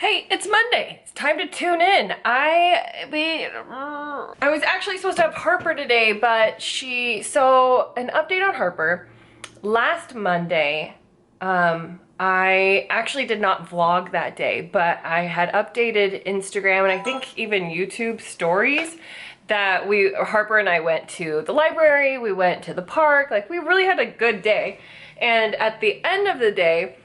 Hey, it's Monday. It's time to tune in. I was actually supposed to have Harper today, but so an update on Harper. Last Monday, I actually did not vlog that day, but I had updated Instagram and I think even YouTube stories that Harper and I went to the library, we went to the park, like we really had a good day. And at the end of the day,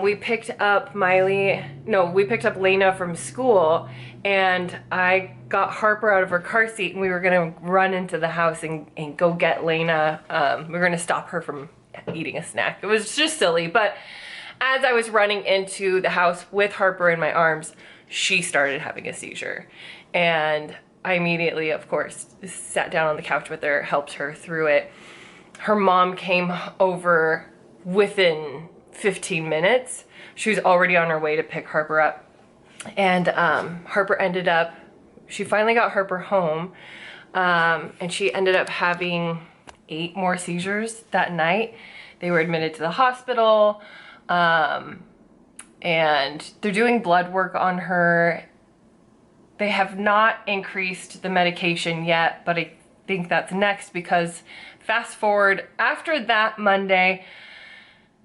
we picked up Lena from school, and I got Harper out of her car seat and we were gonna run into the house and go get Lena. We were gonna stop her from eating a snack. It was just silly, but as I was running into the house with Harper in my arms, she started having a seizure. And I immediately, of course, sat down on the couch with her, helped her through it. Her mom came over within 15 minutes. She was already on her way to pick Harper up. And she finally got Harper home, and she ended up having 8 more seizures that night. They were admitted to the hospital, and they're doing blood work on her. They have not increased the medication yet, but I think that's next, because fast forward after that Monday,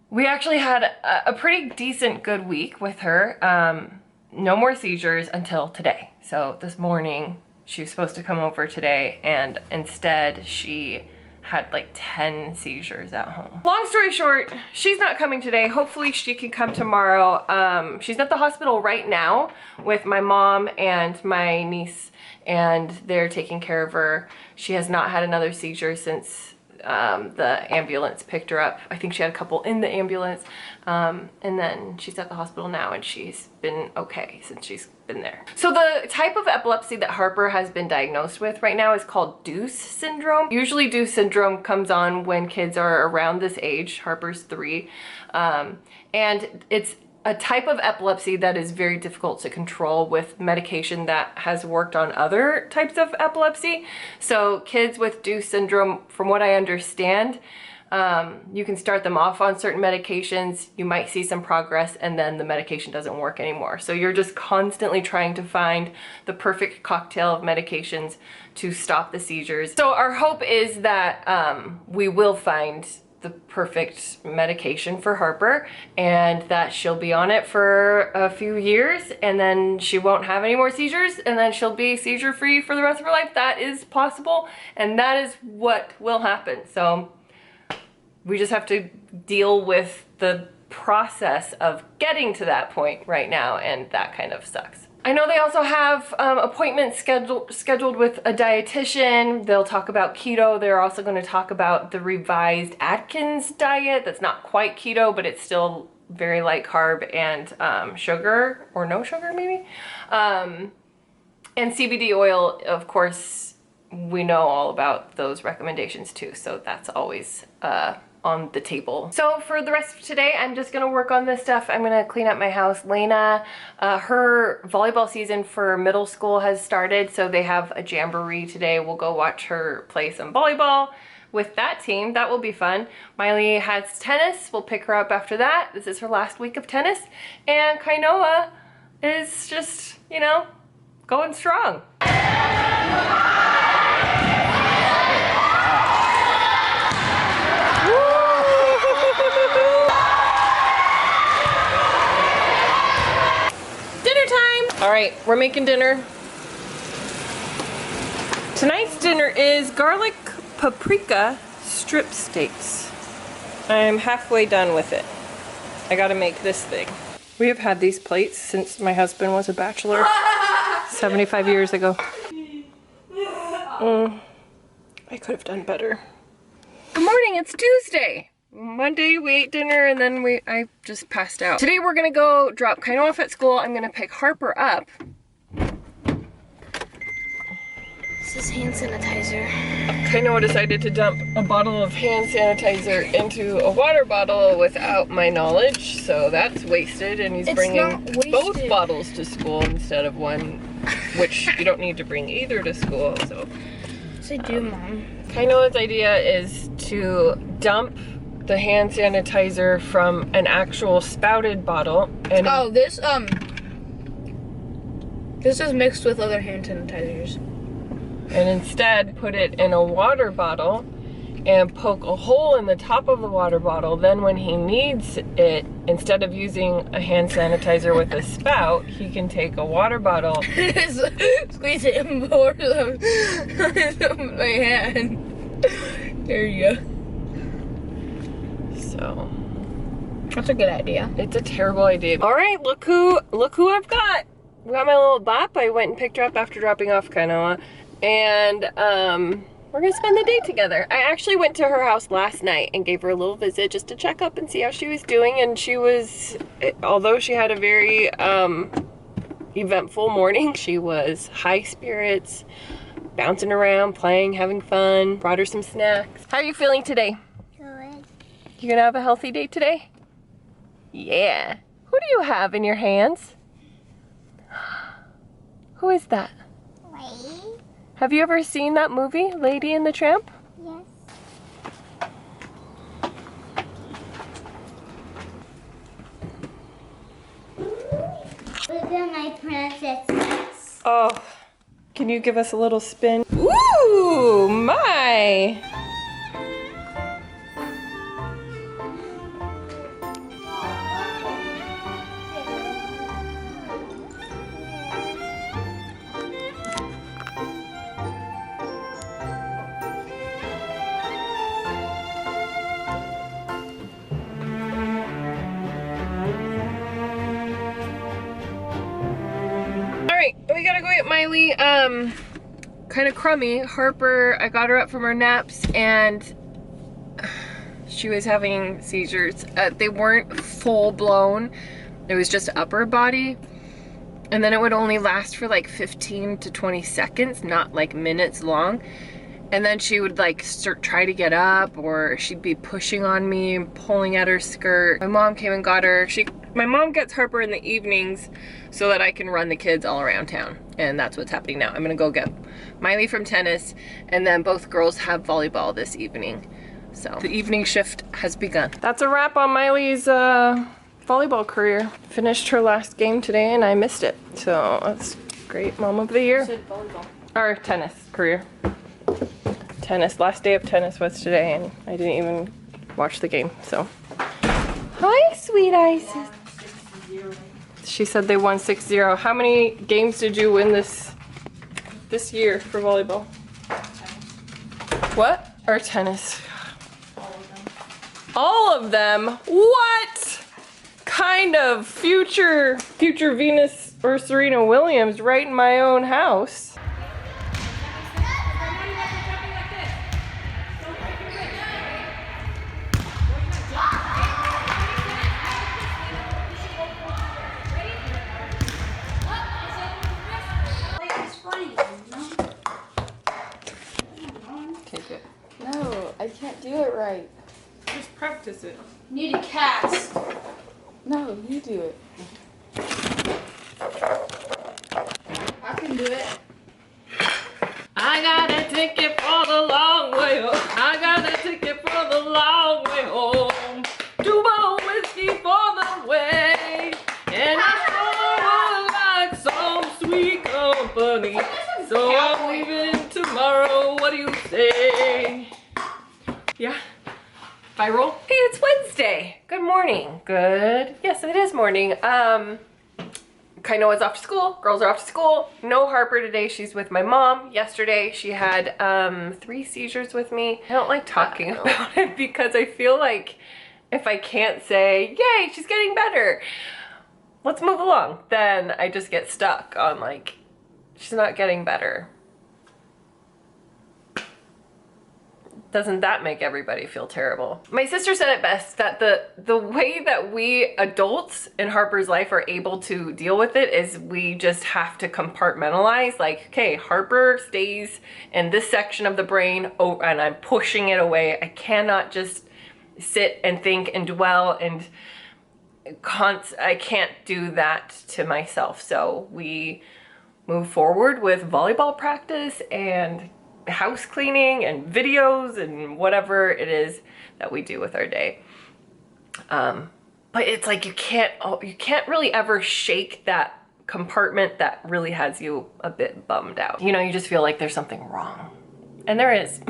we actually had a pretty decent good week with her. No more seizures until today. So this morning, she was supposed to come over today, and instead she had like 10 seizures at home. Long story short, she's not coming today. Hopefully she can come tomorrow. She's at the hospital right now with my mom and my niece, and they're taking care of her. She has not had another seizure since the ambulance picked her up. I think she had a couple in the ambulance, and then she's at the hospital now, and she's been okay since she's been there. So the type of epilepsy that Harper has been diagnosed with right now is called Deuce syndrome. Usually Deuce syndrome comes on when kids are around this age. Harper's 3, and it's a type of epilepsy that is very difficult to control with medication that has worked on other types of epilepsy. So kids with Deuce syndrome, from what I understand, you can start them off on certain medications, you might see some progress, and then the medication doesn't work anymore. So you're just constantly trying to find the perfect cocktail of medications to stop the seizures. So our hope is that we will find the perfect medication for Harper, and that she'll be on it for a few years, and then she won't have any more seizures, and then she'll be seizure free for the rest of her life. That is possible, and that is what will happen. So we just have to deal with the process of getting to that point right now, and that kind of sucks. I know they also have appointments scheduled with a dietitian. They'll talk about keto. They're also going to talk about the revised Atkins diet. That's not quite keto, but it's still very light carb and sugar, or no sugar maybe. And CBD oil, of course, we know all about those recommendations too. So that's always on the table. So for the rest of today, I'm just gonna work on this stuff. I'm gonna clean up my house. Lena, her volleyball season for middle school has started, so they have a jamboree today. We'll go watch her play some volleyball with that team. That will be fun. Miley has tennis. We'll pick her up after that. This is her last week of tennis. And Kainoa is just, you know, going strong. All right, we're making dinner. Tonight's dinner is garlic paprika strip steaks. I'm halfway done with it. I gotta make this thing. We have had these plates since my husband was a bachelor 75 years ago. I could have done better. Good morning, it's Tuesday. Monday we ate dinner, and then I just passed out. Today we're gonna go drop Kainoa off at school. I'm gonna pick Harper up. This is hand sanitizer. Kainoa decided to dump a bottle of hand sanitizer into a water bottle without my knowledge, so that's wasted, and he's bringing both bottles to school instead of one, which you don't need to bring either to school. So yes, I do, Mom. Kainoa's idea is to dump the hand sanitizer from an actual spouted bottle. And oh, this This is mixed with other hand sanitizers. And instead put it in a water bottle and poke a hole in the top of the water bottle. Then when he needs it, instead of using a hand sanitizer with a spout, he can take a water bottle. Squeeze it and pour some my hand. There you go. So That's a good idea. it's a terrible idea. All right, look who I've got. We got my little bop. I went and picked her up after dropping off Kainoa, and we're gonna spend the day together. I actually went to her house last night and gave her a little visit just to check up and see how she was doing, and she was, although she had a very eventful morning, she was high spirits, bouncing around, playing, having fun. Brought her some snacks. How are you feeling today? Good. You gonna have a healthy day today? Yeah. Who do you have in your hands? Who is that? Wait. Have you ever seen that movie, Lady and the Tramp? Yes. Look at my princess. Oh, can you give us a little spin? Ooh, my! We gotta go get Miley, kind of crummy. Harper, I got her up from her naps and she was having seizures. They weren't full blown. It was just upper body. And then it would only last for like 15 to 20 seconds, not like minutes long. And then she would like try to get up, or she'd be pushing on me, pulling at her skirt. My mom came and got her. My mom gets Harper in the evenings so that I can run the kids all around town. And that's what's happening now. I'm gonna go get Miley from tennis, and then both girls have volleyball this evening. So the evening shift has begun. That's a wrap on Miley's volleyball career. Finished her last game today and I missed it. So that's great, Mom of the Year. You said volleyball. Or tennis career. Tennis, last day of tennis was today and I didn't even watch the game, so. Hi, sweet eyes. She said they won 6-0. How many games did you win this year for volleyball? What? Or tennis? All of them? What? Kind of future Venus or Serena Williams right in my own house. No, I can't do it right. Just practice it. Need a cast. No, you do it. I can do it. I got a ticket for the long way home. I got a ticket for the long way home. 2 more whiskey for the way. And I sure would like some sweet company. So I'm leaving tomorrow. What do you say? Yeah. Viral. Hey, it's Wednesday. Good morning. Good. Yes, it is morning. Kainoa's off to school. Girls are off to school. No Harper today. She's with my mom. Yesterday, she had 3 seizures with me. I don't like talking about it because I feel like if I can't say, yay, she's getting better, let's move along, then I just get stuck on like, she's not getting better. Doesn't that make everybody feel terrible? My sister said it best, that the way that we adults in Harper's life are able to deal with it is we just have to compartmentalize. Like, okay, Harper stays in this section of the brain, oh, and I'm pushing it away. I cannot just sit and think and dwell and I can't do that to myself. So we move forward with volleyball practice and house cleaning and videos and whatever it is that we do with our day. But it's like you can't really ever shake that compartment that really has you a bit bummed out. You know, you just feel like there's something wrong. And there is.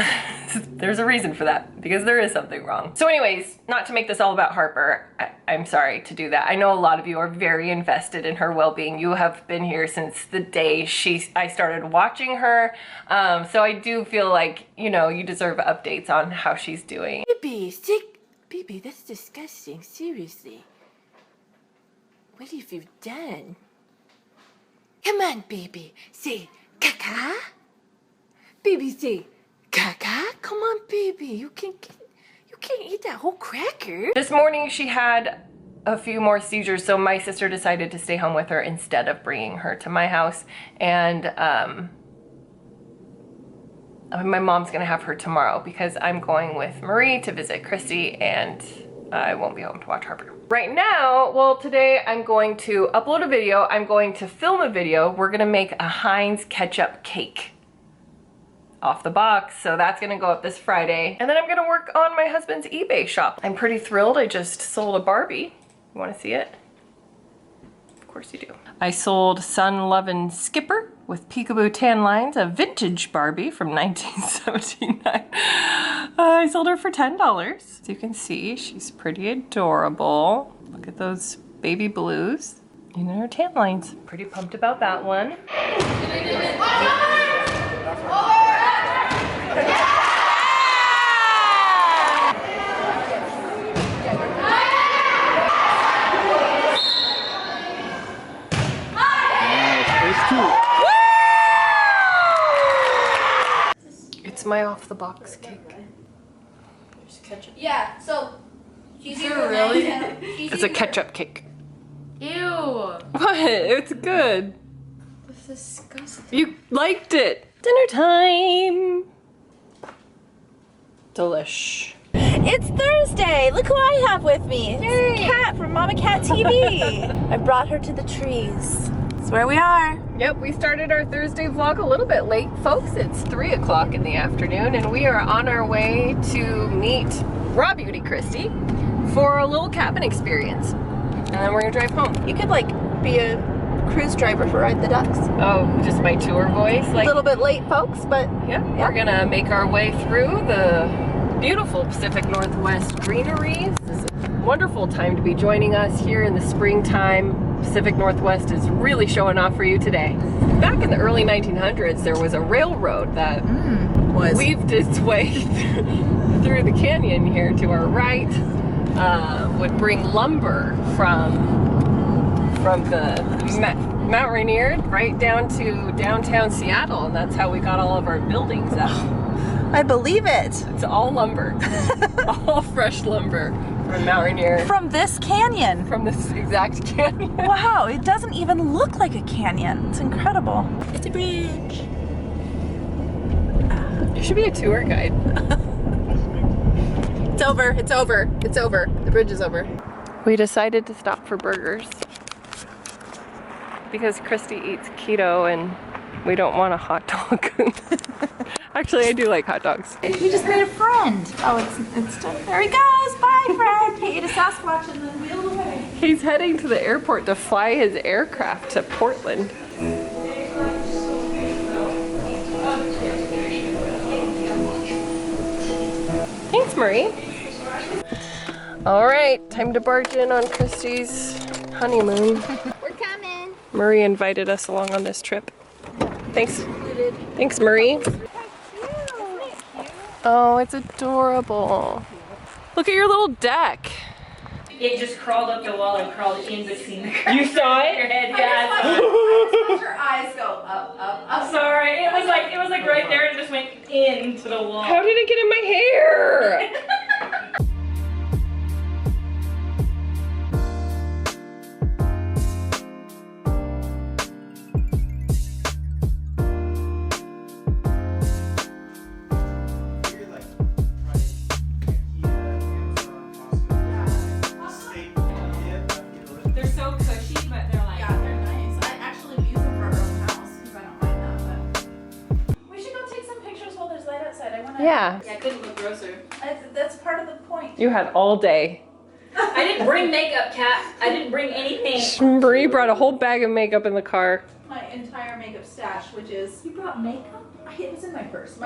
There's a reason for that, because there is something wrong. So anyways, not to make this all about Harper, I'm sorry to do that. I know a lot of you are very invested in her well-being. You have been here since the day I started watching her. So I do feel like, you know, you deserve updates on how she's doing. Baby, sick. Baby, that's disgusting. Seriously. What have you done? Come on, baby. Say, caca. Baby, say, caca. Come on, baby. You can't eat that whole cracker. This morning she had a few more seizures, so my sister decided to stay home with her instead of bringing her to my house. And my mom's gonna have her tomorrow because I'm going with Marie to visit Kristi, and I won't be home to watch Harper. Right now, well, today I'm going to upload a video. I'm going to film a video. We're gonna make a Heinz ketchup cake off the box, so that's gonna go up this Friday. And then I'm gonna work on my husband's eBay shop. I'm pretty thrilled. I just sold a Barbie. You wanna see it? Of course you do. I sold Sun Lovin' Skipper with peekaboo tan lines, a vintage Barbie from 1979. I sold her for $10. As you can see, she's pretty adorable. Look at those baby blues and her tan lines. Pretty pumped about that one. It's my off-the-box cake. There's ketchup. Yeah, so she's Really? It's a ketchup cake. Ew. What? It's good. This is disgusting. You liked it. Dinner time. Delish. It's Thursday. Look who I have with me. It's Cat from Mama Cat TV. I brought her to the trees. That's where we are. Yep, we started our Thursday vlog a little bit late, folks. It's 3 o'clock in the afternoon, and we are on our way to meet Raw Beauty Kristi for a little cabin experience. And then we're gonna drive home. You could like be a cruise driver for Ride the Ducks. Oh, just my tour voice? Like, A little bit late, folks, but yeah, we're gonna make our way through the beautiful Pacific Northwest greenery. This is a wonderful time to be joining us here in the springtime. Pacific Northwest is really showing off for you today. Back in the early 1900s, there was a railroad that weaved its way through the canyon here to our right. Would bring lumber from the Mount Rainier right down to downtown Seattle, and that's how we got all of our buildings up. I believe it. It's all lumber, all fresh lumber from Mount Rainier. From this canyon. From this exact canyon. Wow, it doesn't even look like a canyon. It's incredible. It's a bridge. You should be a tour guide. It's over. It's over. It's over. The bridge is over. We decided to stop for burgers because Kristi eats keto and we don't want a hot dog. Actually, I do like hot dogs. We just made a friend. Oh, it's done. There he goes. Bye, friend. He ate a Sasquatch and then wheeled away. He's heading to the airport to fly his aircraft to Portland. Thanks, Marie. All right, time to barge in on Kristi's honeymoon. We're coming. Marie invited us along on this trip. Thanks. Thanks, Marie. Oh, it's adorable. Look at your little deck. It just crawled up the wall and crawled in between the cracks. You saw it? Your head, yeah. Your eyes go up, up, I'm sorry. It was like right there and it just went into the wall. How did it get in my hair? They're so cushy, but they're like. Yeah, they're nice. I actually use them for our own house because I don't mind that. But we should go take some pictures while there's light outside. I want to. Yeah. Yeah, I couldn't look grosser. That's part of the point. You had all day. I didn't bring makeup, Kat. I didn't bring anything. Marie brought a whole bag of makeup in the car. My entire makeup stash, which is, You brought makeup? it was in my purse.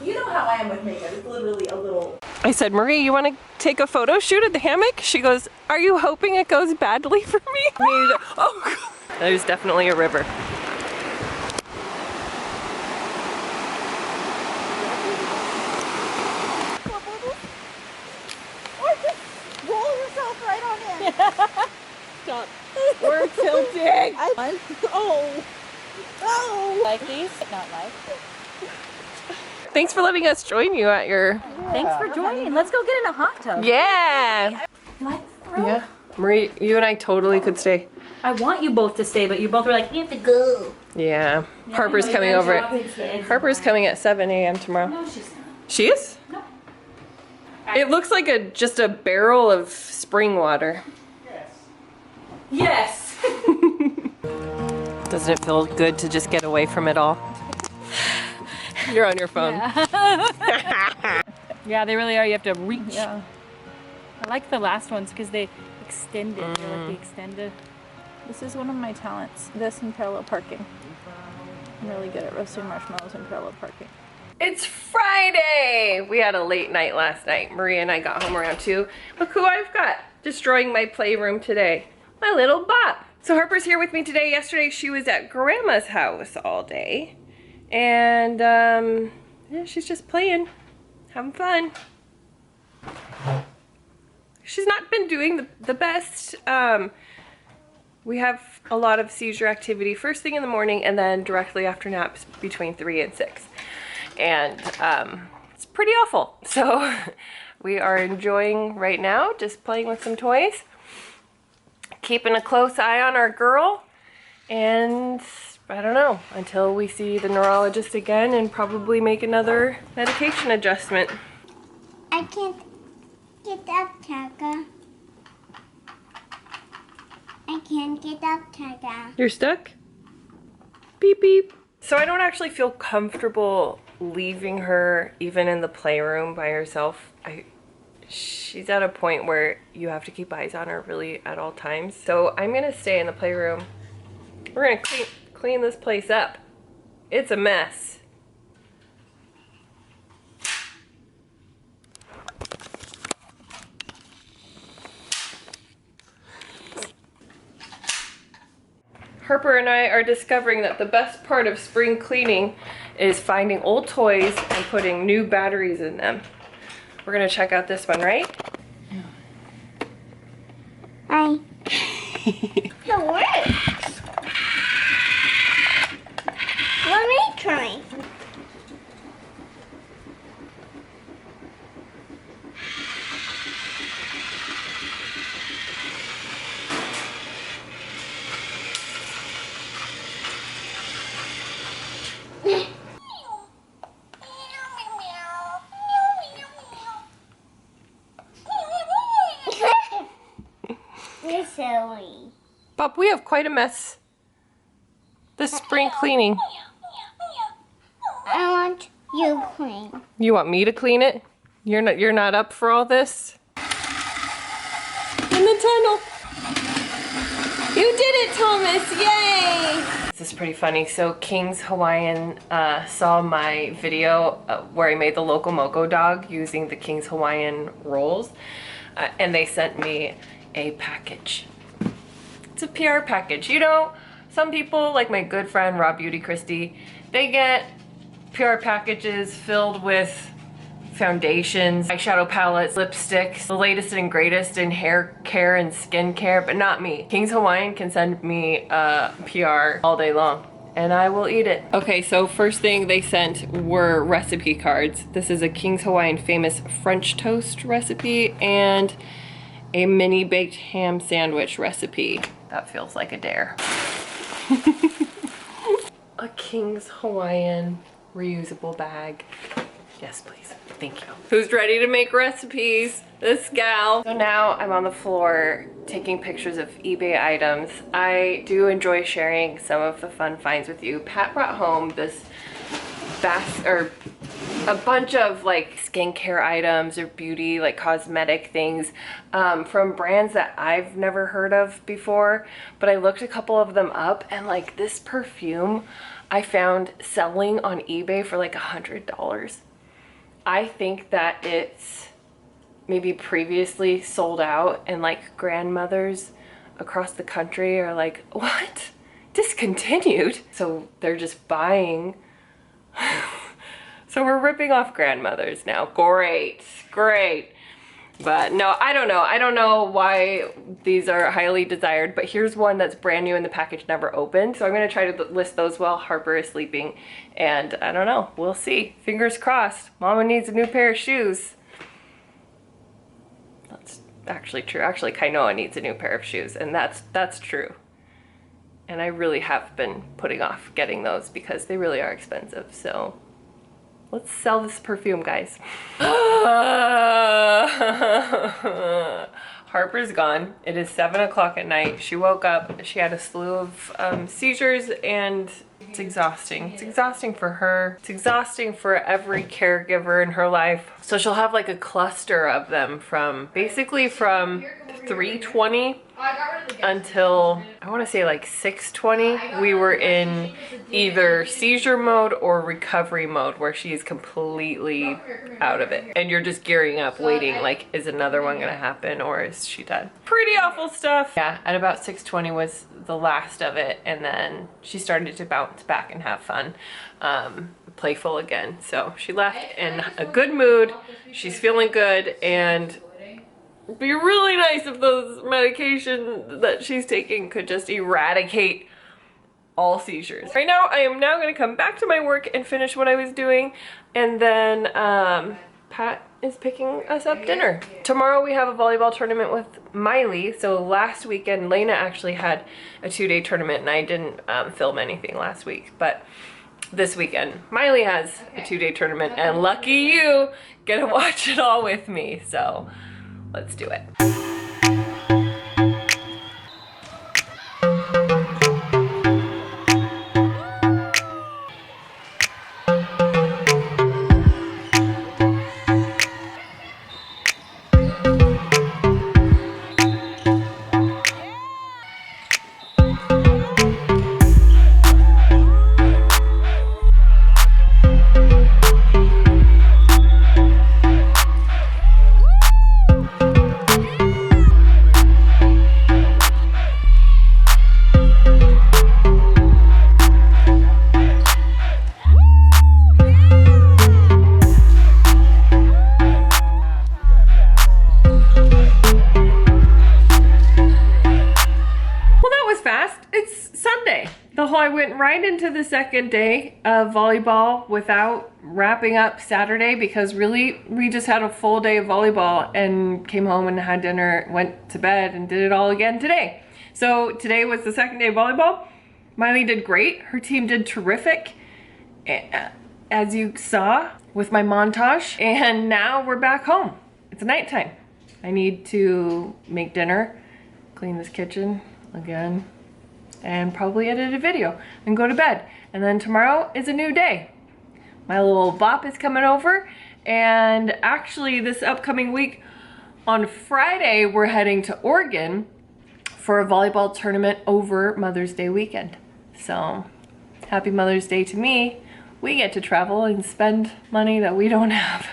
You know how I am with makeup. It's literally a little. I said, Marie, you want to take a photo shoot at the hammock? She goes, are you hoping it goes badly for me? Oh, there's definitely a river. Roll yourself right on in. Stop. We're tilting. Oh. Like these? Not like. Thanks for letting us join you at your... Thanks for joining. Let's go get in a hot tub. Yeah. Yeah. Marie, you and I totally could stay. I want you both to stay, but you both were like, you have to go. Yeah. Harper's coming over Harper's coming at 7 a.m. tomorrow. No, she's not. She is? No. It looks like just a barrel of spring water. Yes. Doesn't it feel good to just get away from it all? You're on your phone. Yeah, they really are. You have to reach. Yeah. I like the last ones because they extended. They're like the extended. This is one of my talents. This and parallel parking. I'm really good at roasting marshmallows and parallel parking. It's Friday! We had a late night last night. Maria and I got home around 2. Look who I've got destroying my playroom today. My little Bop. So Harper's here with me today. Yesterday she was at Grandma's house all day. And yeah, she's just playing, having fun. She's not been doing the best. We have a lot of seizure activity first thing in the morning and then directly after naps between 3 and 6. And it's pretty awful. So we are enjoying right now, just playing with some toys, keeping a close eye on our girl, and I don't know, until we see the neurologist again and probably make another medication adjustment. I can't get up, Taka. I can't get up, Taka. You're stuck? Beep beep. So I don't actually feel comfortable leaving her even in the playroom by herself. She's at a point where you have to keep eyes on her really at all times. So I'm gonna stay in the playroom. We're gonna clean this place up. It's a mess. Harper and I are discovering that the best part of spring cleaning is finding old toys and putting new batteries in them. We're gonna check out this one, right? Hi. The works. Let me try. You're silly. Bob, we have quite a mess this spring cleaning. I want you clean. You want me to clean it? You're not up for all this? In the tunnel. You did it, Thomas! Yay! This is pretty funny. So King's Hawaiian saw my video where I made the Loco Moco dog using the King's Hawaiian rolls, and they sent me a package. It's a PR package. You know, some people, like my good friend Raw Beauty Kristi, they get PR packages filled with foundations, eyeshadow palettes, lipsticks, the latest and greatest in hair care and skin care, but not me. King's Hawaiian can send me PR all day long and I will eat it. Okay, so first thing they sent were recipe cards. This is a King's Hawaiian famous French toast recipe and a mini baked ham sandwich recipe. That feels like a dare. A King's Hawaiian reusable bag. Yes, please. Thank you. Who's ready to make recipes? This gal. So now I'm on the floor taking pictures of eBay items. I do enjoy sharing some of the fun finds with you. Pat brought home this a bunch of like skincare items or beauty, like cosmetic things from brands that I've never heard of before. But I looked a couple of them up, and like this perfume I found selling on eBay for like $100. I think that it's maybe previously sold out, and like grandmothers across the country are like, what? Discontinued? So they're just buying. So we're ripping off grandmothers now. Great, great. But no, I don't know. I don't know why these are highly desired, but here's one that's brand new in the package, never opened. So I'm gonna try to list those while Harper is sleeping. And I don't know, we'll see. Fingers crossed. Mama needs a new pair of shoes. That's actually true. Actually, Kainoa needs a new pair of shoes, and that's true. And I really have been putting off getting those because they really are expensive, so. Let's sell this perfume, guys. Harper's gone. It is 7 o'clock at night. She woke up. She had a slew of seizures, and it's exhausting. It's exhausting for her. It's exhausting for every caregiver in her life. So she'll have like a cluster of them from basically from 3:20 until I want to say like 6:20. We were in either seizure mode or recovery mode, where she's completely out of it, and you're just gearing up waiting, like, is another one gonna happen or is she done? Pretty awful stuff. Yeah, at about 6:20 was the last of it, and then she started to bounce back and have fun, playful again. So she left in a good mood. She's feeling good, and it'd be really nice if those medication that she's taking could just eradicate all seizures. Right now, I am now going to come back to my work and finish what I was doing, and then Pat is picking us up dinner. Tomorrow we have a volleyball tournament with Miley. So last weekend, Lena actually had a 2-day tournament, and I didn't film anything last week, but this weekend Miley has a 2-day tournament, and lucky you get to watch it all with me. So let's do it. I went right into the second day of volleyball without wrapping up Saturday, because really we just had a full day of volleyball and came home and had dinner, went to bed, and did it all again today. So today was the second day of volleyball. Miley did great. Her team did terrific, as you saw with my montage. And now we're back home. It's nighttime. I need to make dinner, clean this kitchen again, and probably edit a video and go to bed. And then tomorrow is a new day. My little bop is coming over, and actually this upcoming week on Friday we're heading to Oregon for a volleyball tournament over Mother's Day weekend. So happy Mother's Day to me. We get to travel and spend money that we don't have.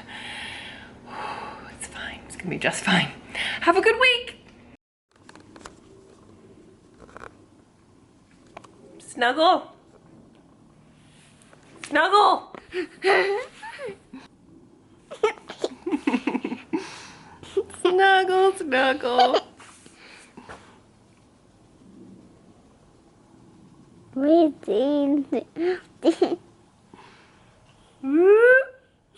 It's fine. It's gonna be just fine. Have a good week. Snuggle. Snuggle. Snuggle, snuggle. Waiting. Woo.